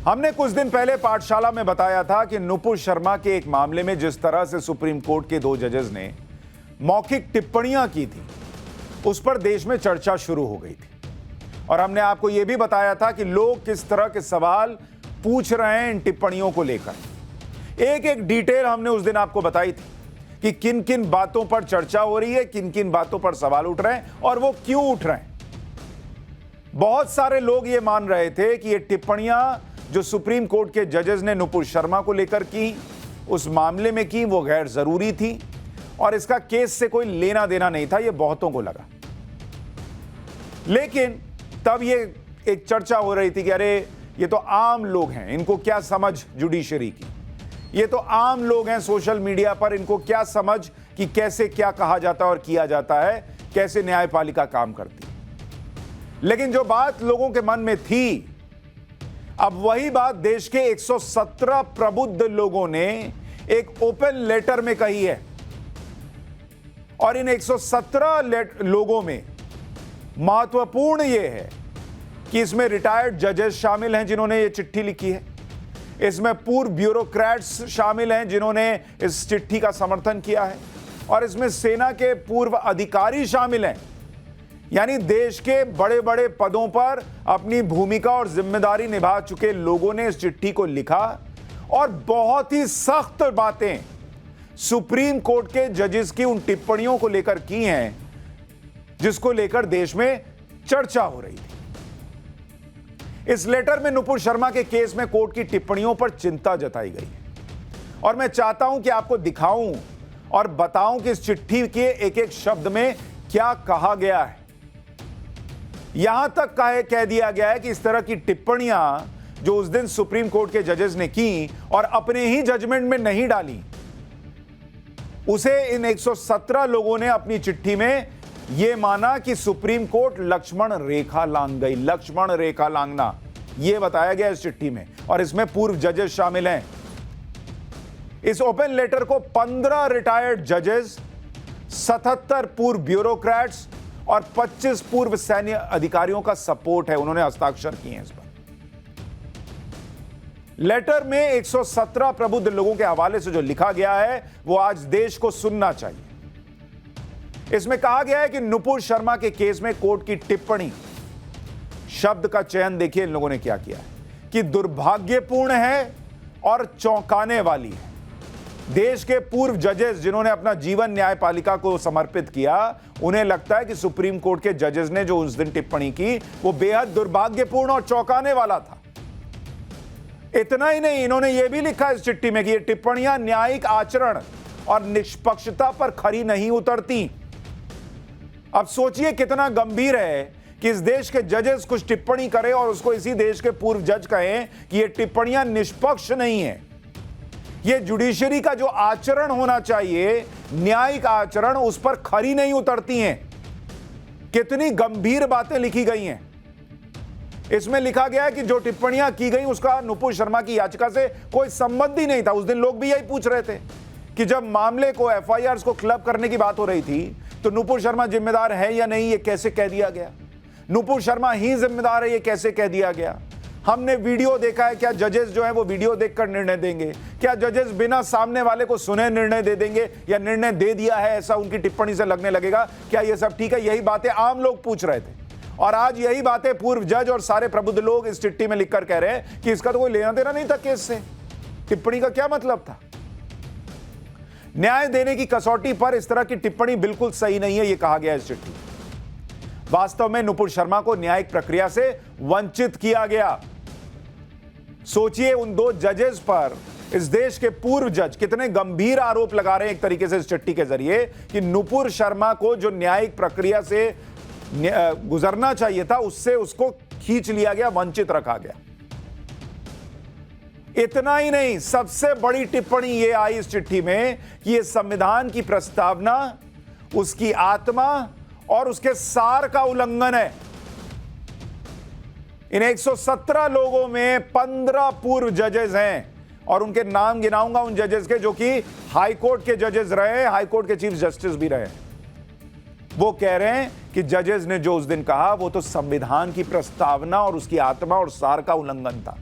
हमने कुछ दिन पहले पाठशाला में बताया था कि नुपुर शर्मा के एक मामले में जिस तरह से सुप्रीम कोर्ट के 2 जजेस ने मौखिक टिप्पणियां की थी, उस पर देश में चर्चा शुरू हो गई थी। और हमने आपको यह भी बताया था कि लोग किस तरह के सवाल पूछ रहे हैं इन टिप्पणियों को लेकर। एक एक डिटेल हमने उस दिन आपको बताई थी कि किन किन बातों पर चर्चा हो रही है, किन किन बातों पर सवाल उठ रहे हैं और वो क्यों उठ रहे हैं। बहुत सारे लोग ये मान रहे थे कि ये टिप्पणियां जो सुप्रीम कोर्ट के जजेस ने नुपुर शर्मा को लेकर की, उस मामले में की, वो गैर जरूरी थी और इसका केस से कोई लेना देना नहीं था, ये बहुतों को लगा। लेकिन तब ये एक चर्चा हो रही थी कि अरे ये तो आम लोग हैं, इनको क्या समझ जुडिशरी की, ये तो आम लोग हैं सोशल मीडिया पर, इनको क्या समझ कि कैसे क्या कहा जाता है और किया जाता है, कैसे न्यायपालिका काम करती है। लेकिन जो बात लोगों के मन में थी, अब वही बात देश के 117 प्रबुद्ध लोगों ने एक ओपन लेटर में कही है। और इन 117 लोगों में महत्वपूर्ण यह है कि इसमें रिटायर्ड जजेस शामिल हैं जिन्होंने ये चिट्ठी लिखी है, इसमें पूर्व ब्यूरोक्रेट्स शामिल हैं जिन्होंने इस चिट्ठी का समर्थन किया है, और इसमें सेना के पूर्व अधिकारी शामिल हैं। यानी देश के बड़े बड़े पदों पर अपनी भूमिका और जिम्मेदारी निभा चुके लोगों ने इस चिट्ठी को लिखा और बहुत ही सख्त बातें सुप्रीम कोर्ट के जजेस की उन टिप्पणियों को लेकर की हैं जिसको लेकर देश में चर्चा हो रही थी। इस लेटर में नुपुर शर्मा के केस में कोर्ट की टिप्पणियों पर चिंता जताई गई है और मैं चाहता हूं कि आपको दिखाऊं और बताऊं कि इस चिट्ठी के एक एक शब्द में क्या कहा गया है। यहां तक कह दिया गया है कि इस तरह की टिप्पणियां जो उस दिन सुप्रीम कोर्ट के जजेस ने की और अपने ही जजमेंट में नहीं डाली, उसे इन 117 लोगों ने अपनी चिट्ठी में यह माना कि सुप्रीम कोर्ट लक्ष्मण रेखा लांघ गई। लक्ष्मण रेखा लांघना यह बताया गया इस चिट्ठी में, और इसमें पूर्व जजेस शामिल हैं। इस ओपन लेटर को 15 रिटायर्ड जजेस, 77 पूर्व ब्यूरोक्रेट्स और 25 पूर्व सैन्य अधिकारियों का सपोर्ट है, उन्होंने हस्ताक्षर किए हैं इस पर। लेटर में 117 प्रबुद्ध लोगों के हवाले से जो लिखा गया है वो आज देश को सुनना चाहिए। इसमें कहा गया है कि नुपुर शर्मा के केस में कोर्ट की टिप्पणी, शब्द का चयन देखिए इन लोगों ने क्या किया है, कि दुर्भाग्यपूर्ण है और चौंकाने वाली है। देश के पूर्व जजेस जिन्होंने अपना जीवन न्यायपालिका को समर्पित किया, उन्हें लगता है कि सुप्रीम कोर्ट के जजेस ने जो उस दिन टिप्पणी की वो बेहद दुर्भाग्यपूर्ण और चौंकाने वाला था। इतना ही नहीं, इन्होंने यह भी लिखा इस चिट्ठी में कि ये टिप्पणियां न्यायिक आचरण और निष्पक्षता पर खरी नहीं उतरती। अब सोचिए कितना गंभीर है कि इस देश के जजेस कुछ टिप्पणी करें और उसको इसी देश के पूर्व जज कहें कि ये टिप्पणियां निष्पक्ष नहीं है। ये जुडिशरी का जो आचरण होना चाहिए, न्यायिक आचरण, उस पर खरी नहीं उतरती हैं। कितनी गंभीर बातें लिखी गई हैं। इसमें लिखा गया है कि जो टिप्पणियां की गई उसका नुपुर शर्मा की याचिका से कोई संबंध ही नहीं था। उस दिन लोग भी यही पूछ रहे थे कि जब मामले को, एफआईआर को क्लब करने की बात हो रही थी, तो नुपुर शर्मा जिम्मेदार है या नहीं, ये कैसे कह दिया गया। नुपुर शर्मा ही जिम्मेदार है, ये कैसे कह दिया गया। हमने वीडियो देखा है, क्या जजेस जो है वो वीडियो देखकर निर्णय देंगे? क्या जजेस बिना सामने वाले को सुने निर्णय दे देंगे, या निर्णय दे दिया है ऐसा उनकी टिप्पणी से लगने लगेगा? क्या ये सब ठीक है? यही बातें आम लोग पूछ रहे थे और आज यही बातें पूर्व जज और सारे प्रबुद्ध लोग इस चिट्ठी में लिखकर कह रहे हैं कि इसका तो कोई लेना देना नहीं था केस से, टिप्पणी का क्या मतलब था। न्याय देने की कसौटी पर इस तरह की टिप्पणी बिल्कुल सही नहीं है, यह कहा गया इस चिट्ठी। वास्तव में नुपुर शर्मा को न्यायिक प्रक्रिया से वंचित किया गया। सोचिए उन 2 जजेस पर इस देश के पूर्व जज कितने गंभीर आरोप लगा रहे हैं एक तरीके से इस चिट्ठी के जरिए कि नुपुर शर्मा को जो न्यायिक प्रक्रिया से गुजरना चाहिए था उससे उसको खींच लिया गया, वंचित रखा गया। इतना ही नहीं, सबसे बड़ी टिप्पणी यह आई इस चिट्ठी में कि यह संविधान की प्रस्तावना, उसकी आत्मा और उसके सार का उल्लंघन है। इन 117 लोगों में 15 पूर्व जजेस हैं और उनके नाम गिनाऊंगा उन जजेस के जो कि हाई कोर्ट के जजेस रहे, हाई कोर्ट के चीफ जस्टिस भी रहे। वो कह रहे हैं कि जजेस ने जो उस दिन कहा वो तो संविधान की प्रस्तावना और उसकी आत्मा और सार का उल्लंघन था।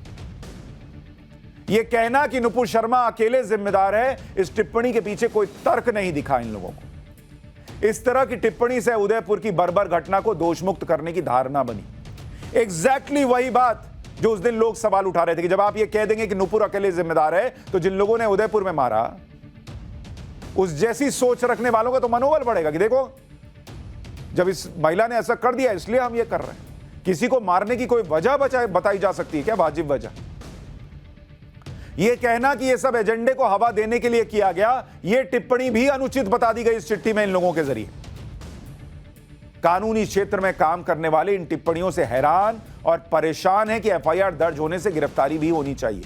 यह कहना कि नुपुर शर्मा अकेले जिम्मेदार है, इस टिप्पणी के पीछे कोई तर्क नहीं दिखा इन लोगों को। इस तरह की टिप्पणी से उदयपुर की बर्बर घटना को दोषमुक्त करने की धारणा बनी। एग्जैक्टली वही बात जो उस दिन लोग सवाल उठा रहे थे कि जब आप ये कह देंगे कि नुपुर अकेले जिम्मेदार है, तो जिन लोगों ने उदयपुर में मारा, उस जैसी सोच रखने वालों का तो मनोबल बढ़ेगा कि देखो, जब इस महिला ने ऐसा कर दिया इसलिए हम ये कर रहे हैं। किसी को मारने की कोई वजह बताई जा सकती है क्या, वाजिब वजह? यह कहना कि यह सब एजेंडे को हवा देने के लिए किया गया, यह टिप्पणी भी अनुचित बता दी गई इस चिट्ठी में इन लोगों के जरिए। कानूनी क्षेत्र में काम करने वाले इन टिप्पणियों से हैरान और परेशान है कि एफआईआर दर्ज होने से गिरफ्तारी भी होनी चाहिए।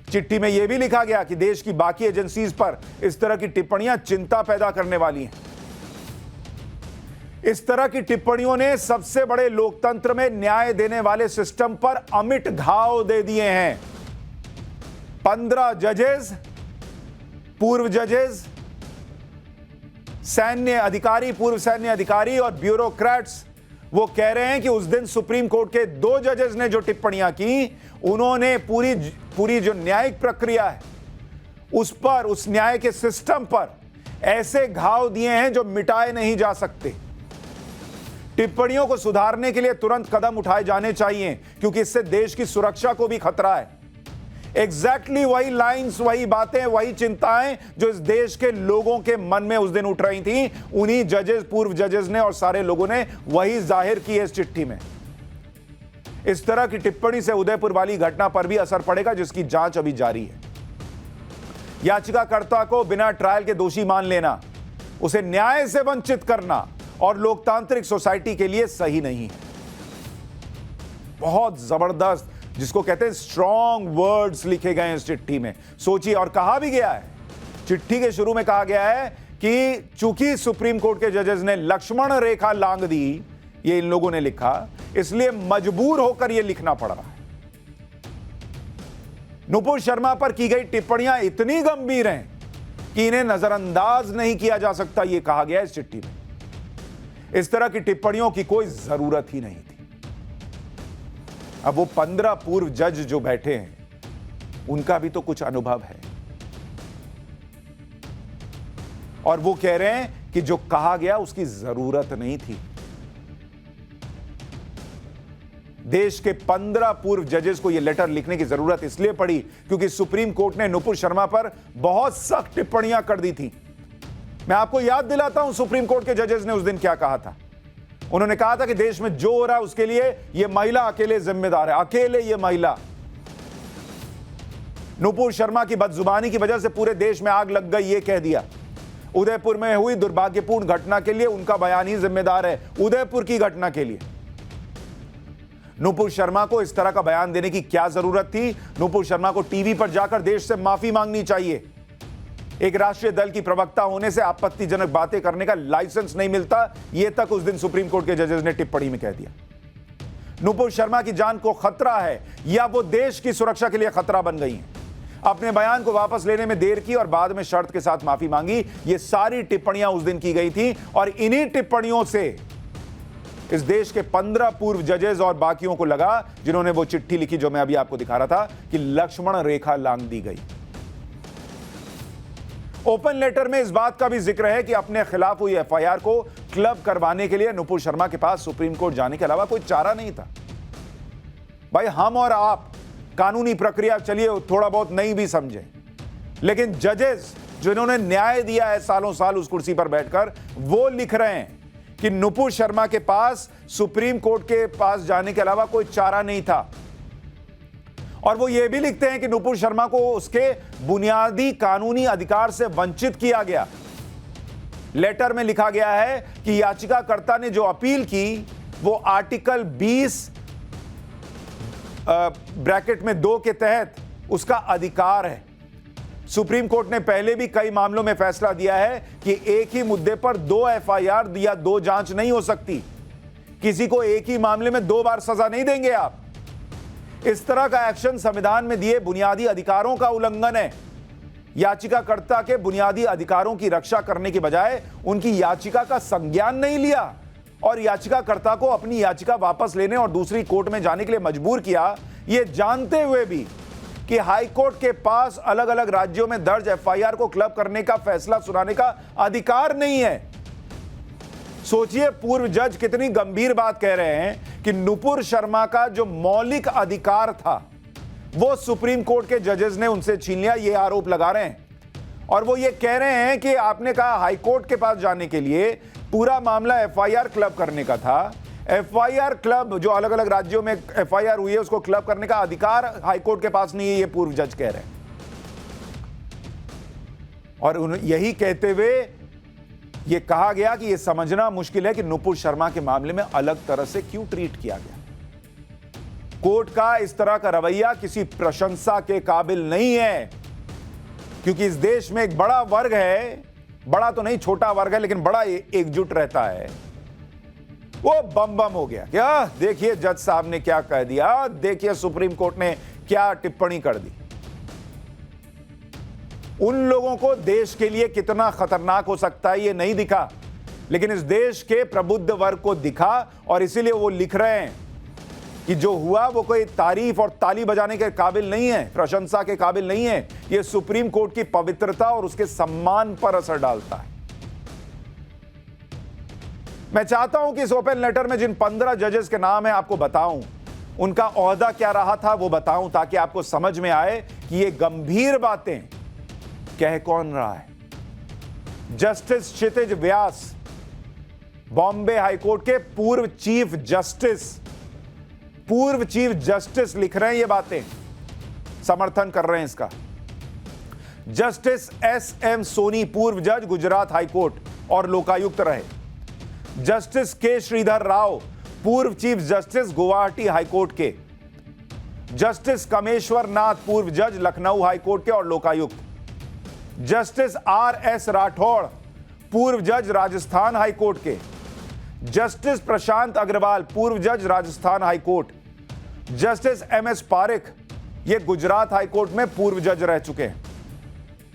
चिट्ठी में यह भी लिखा गया कि देश की बाकी एजेंसीज पर इस तरह की टिप्पणियां चिंता पैदा करने वाली हैं। इस तरह की टिप्पणियों ने सबसे बड़े लोकतंत्र में न्याय देने वाले सिस्टम पर अमिट घाव दे दिए हैं। 15 जजेस, पूर्व जजेस, सैन्य अधिकारी, पूर्व सैन्य अधिकारी और ब्यूरोक्रेट्स वो कह रहे हैं कि उस दिन सुप्रीम कोर्ट के 2 जजेस ने जो टिप्पणियां की, उन्होंने पूरी जो न्यायिक प्रक्रिया है उस पर, उस न्याय के सिस्टम पर ऐसे घाव दिए हैं जो मिटाए नहीं जा सकते। टिप्पणियों को सुधारने के लिए तुरंत कदम उठाए जाने चाहिए, क्योंकि इससे देश की सुरक्षा को भी खतरा है। एग्जैक्टली वही लाइंस, वही बातें, वही चिंताएं जो इस देश के लोगों के मन में उस दिन उठ रही थी, उन्हीं जजेस, पूर्व जजेस ने और सारे लोगों ने वही जाहिर की है इस चिट्ठी में। इस तरह की टिप्पणी से उदयपुर वाली घटना पर भी असर पड़ेगा, जिसकी जांच अभी जारी है। याचिकाकर्ता को बिना ट्रायल के दोषी मान लेना, उसे न्याय से वंचित करना और लोकतांत्रिक सोसाइटी के लिए सही नहीं है। बहुत जबरदस्त, जिसको कहते हैं स्ट्रॉन्ग वर्ड्स लिखे गए हैं इस चिट्ठी में। सोचिए, और कहा भी गया है, चिट्ठी के शुरू में कहा गया है कि चूंकि सुप्रीम कोर्ट के जजेस ने लक्ष्मण रेखा लांघ दी, ये इन लोगों ने लिखा, इसलिए मजबूर होकर यह लिखना पड़ रहा है। नुपुर शर्मा पर की गई टिप्पणियां इतनी गंभीर हैं कि इन्हें नजरअंदाज नहीं किया जा सकता, यह कहा गया इस चिट्ठी में। इस तरह की टिप्पणियों की कोई जरूरत ही नहीं थी। अब वो 15 पूर्व जज जो बैठे हैं, उनका भी तो कुछ अनुभव है, और वो कह रहे हैं कि जो कहा गया उसकी जरूरत नहीं थी। देश के 15 पूर्व जजेस को यह लेटर लिखने की जरूरत इसलिए पड़ी क्योंकि सुप्रीम कोर्ट ने नुपुर शर्मा पर बहुत सख्त टिप्पणियां कर दी थी। मैं आपको याद दिलाता हूं सुप्रीम कोर्ट के जजेस ने उस दिन क्या कहा था। उन्होंने कहा था कि देश में जो हो रहा है उसके लिए यह महिला अकेले जिम्मेदार है, अकेले यह महिला। नुपुर शर्मा की बदजुबानी की वजह से पूरे देश में आग लग गई, यह कह दिया। उदयपुर में हुई दुर्भाग्यपूर्ण घटना के लिए उनका बयान ही जिम्मेदार है, उदयपुर की घटना के लिए। नुपुर शर्मा को इस तरह का बयान देने की क्या जरूरत थी? नुपुर शर्मा को टीवी पर जाकर देश से माफी मांगनी चाहिए। एक राष्ट्रीय दल की प्रवक्ता होने से आपत्तिजनक बातें करने का लाइसेंस नहीं मिलता, यह तक उस दिन सुप्रीम कोर्ट के जजेस ने टिप्पणी में कह दिया। नुपुर शर्मा की जान को खतरा है या वो देश की सुरक्षा के लिए खतरा बन गई हैं। अपने बयान को वापस लेने में देर की और बाद में शर्त के साथ माफी मांगी, ये सारी टिप्पणियां उस दिन की गई थी, और इन्हीं टिप्पणियों से इस देश के 15 पूर्व जजेस और बाकियों को लगा, जिन्होंने वो चिट्ठी लिखी जो मैं अभी आपको दिखा रहा था, कि लक्ष्मण रेखा लांघ दी गई। ओपन लेटर में इस बात का भी जिक्र है कि अपने खिलाफ हुई एफआईआर को क्लब करवाने के लिए नुपुर शर्मा के पास सुप्रीम कोर्ट जाने के अलावा कोई चारा नहीं था। भाई, हम और आप कानूनी प्रक्रिया चलिए थोड़ा बहुत नहीं भी समझे, लेकिन जजेस जिन्होंने न्याय दिया है सालों साल उस कुर्सी पर बैठकर, वो लिख रहे हैं कि नुपुर शर्मा के पास सुप्रीम कोर्ट के पास जाने के अलावा कोई चारा नहीं था। और वो ये भी लिखते हैं कि नुपुर शर्मा को उसके बुनियादी कानूनी अधिकार से वंचित किया गया। लेटर में लिखा गया है कि याचिकाकर्ता ने जो अपील की वो आर्टिकल 20 ब्रैकेट में 2 के तहत उसका अधिकार है। सुप्रीम कोर्ट ने पहले भी कई मामलों में फैसला दिया है कि एक ही मुद्दे पर 2 एफआईआर या 2 जांच नहीं हो सकती। किसी को एक ही मामले में 2 बार सजा नहीं देंगे आप। इस तरह का एक्शन संविधान में दिए बुनियादी अधिकारों का उल्लंघन है। याचिकाकर्ता के बुनियादी अधिकारों की रक्षा करने के बजाय उनकी याचिका का संज्ञान नहीं लिया और याचिकाकर्ता को अपनी याचिका वापस लेने और दूसरी कोर्ट में जाने के लिए मजबूर किया, यह जानते हुए भी कि हाईकोर्ट के पास अलग अलग राज्यों में दर्ज एफआईआर को क्लब करने का फैसला सुनाने का अधिकार नहीं है। सोचिए, पूर्व जज कितनी गंभीर बात कह रहे हैं कि नुपुर शर्मा का जो मौलिक अधिकार था वो सुप्रीम कोर्ट के जजेस ने उनसे छीन लिया, ये आरोप लगा रहे हैं। और वो ये कह रहे हैं कि आपने कहा हाईकोर्ट के पास जाने के लिए, पूरा मामला एफआईआर क्लब करने का था। एफआईआर क्लब, जो अलग अलग राज्यों में एफआईआर हुई है, उसको क्लब करने का अधिकार हाईकोर्ट के पास नहीं है, ये पूर्व जज कह रहे हैं। और यही कहते हुए ये कहा गया कि ये समझना मुश्किल है कि नुपुर शर्मा के मामले में अलग तरह से क्यों ट्रीट किया गया। कोर्ट का इस तरह का रवैया किसी प्रशंसा के काबिल नहीं है, क्योंकि इस देश में एक बड़ा वर्ग है, बड़ा तो नहीं छोटा वर्ग है, लेकिन बड़ा एकजुट रहता है। वो बम बम हो गया, क्या देखिए जज साहब ने क्या कह दिया, देखिए सुप्रीम कोर्ट ने क्या टिप्पणी कर दी। उन लोगों को देश के लिए कितना खतरनाक हो सकता है ये नहीं दिखा, लेकिन इस देश के प्रबुद्ध वर्ग को दिखा, और इसीलिए वो लिख रहे हैं कि जो हुआ वो कोई तारीफ और ताली बजाने के काबिल नहीं है, प्रशंसा के काबिल नहीं है। ये सुप्रीम कोर्ट की पवित्रता और उसके सम्मान पर असर डालता है। मैं चाहता हूं कि इस ओपन लेटर में जिन 15 जजेस के नाम है आपको बताऊं, उनका ओहदा क्या रहा था वो बताऊं, ताकि आपको समझ में आए कि ये गंभीर बातें कह कौन रहा है। जस्टिस क्षितिज व्यास, बॉम्बे हाईकोर्ट के पूर्व चीफ जस्टिस लिख रहे हैं ये बातें, समर्थन कर रहे हैं इसका। Justice SM. सोनी, पूर्व जज, गुजरात हाईकोर्ट और लोकायुक्त रहे। जस्टिस के. श्रीधर राव, पूर्व चीफ जस्टिस, गुवाहाटी हाईकोर्ट के। जस्टिस कमेश्वर नाथ, पूर्व जज, लखनऊ हाईकोर्ट के और लोकायुक्त। Justice RS. राठौड़, पूर्व जज, राजस्थान हाईकोर्ट के। जस्टिस प्रशांत अग्रवाल, पूर्व जज, Rajasthan high court. Justice M S. Pareek, ये गुजरात हाईकोर्ट में पूर्व जज रह चुके हैं।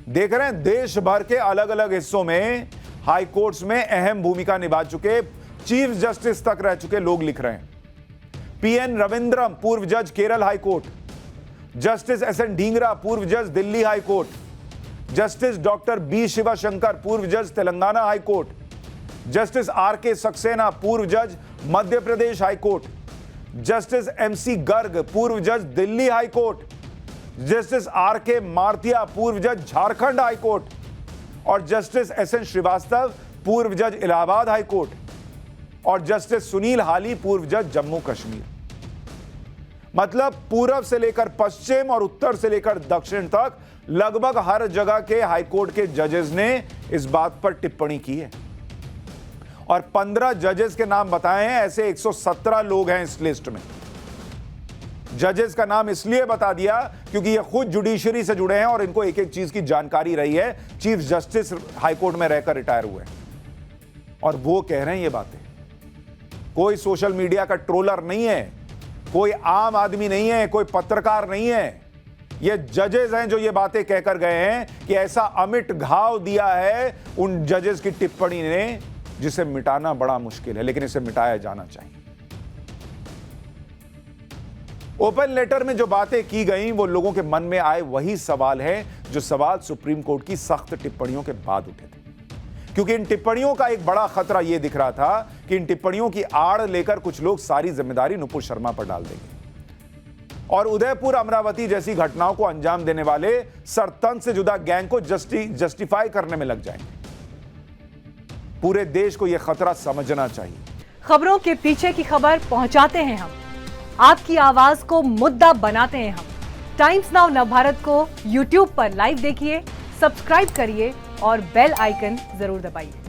देख रहे हैं, देश भर के अलग अलग हिस्सों में हाईकोर्ट्स में अहम भूमिका निभा चुके, चीफ जस्टिस तक रह चुके लोग लिख रहे हैं। पी.एन. रविंद्रम, पूर्व जज, Kerala high court. Justice SN. Dhingra, पूर्व जज, Delhi high court. Justice doctor B. Shivshankar, पूर्व जज, Telangana high court. Justice RK. Saxena, पूर्व जज, Madhya Pradesh high court. Justice MC. Garg, पूर्व जज, Delhi high court. Justice RK. Marthia, पूर्व जज, झारखंड हाईकोर्ट। और जस्टिस एस.एन. श्रीवास्तव, पूर्व जज, इलाहाबाद हाईकोर्ट। और जस्टिस सुनील हाली, पूर्व जज, जम्मू कश्मीर। मतलब पूरब से लेकर पश्चिम और उत्तर से लेकर दक्षिण तक लगभग हर जगह के हाईकोर्ट के जजेस ने इस बात पर टिप्पणी की है। और 15 जजेस के नाम बताए हैं, ऐसे 117 लोग हैं इस लिस्ट में। जजेस का नाम इसलिए बता दिया क्योंकि ये खुद जुडिशरी से जुड़े हैं और इनको एक एक चीज की जानकारी रही है। चीफ जस्टिस हाईकोर्ट में रहकर रिटायर हुए और वो कह रहे हैं ये बातें। कोई सोशल मीडिया का ट्रोलर नहीं है, कोई आम आदमी नहीं है, कोई पत्रकार नहीं है। ये जजेस हैं जो ये बातें कहकर गए हैं कि ऐसा अमिट घाव दिया है उन जजेस की टिप्पणी ने, जिसे मिटाना बड़ा मुश्किल है, लेकिन इसे मिटाया जाना चाहिए। ओपन लेटर में जो बातें की गई वो लोगों के मन में आए वही सवाल है जो सवाल सुप्रीम कोर्ट की सख्त टिप्पणियों के बाद उठे थे। क्योंकि इन टिप्पणियों का एक बड़ा खतरा यह दिख रहा था कि इन टिप्पणियों की आड़ लेकर कुछ लोग सारी जिम्मेदारी नुपुर शर्मा पर डाल देंगे और उदयपुर, अमरावती जैसी घटनाओं को अंजाम देने वाले सरतन से जुदा गैंग को जस्टिफाई करने में लग जाएंगे। पूरे देश को यह खतरा समझना चाहिए। खबरों के पीछे की खबर पहुंचाते हैं हम, आपकी आवाज को मुद्दा बनाते हैं हम। टाइम्स नाउ नवभारत को YouTube पर लाइव देखिए, सब्सक्राइब करिए और बेल आइकन जरूर दबाइए।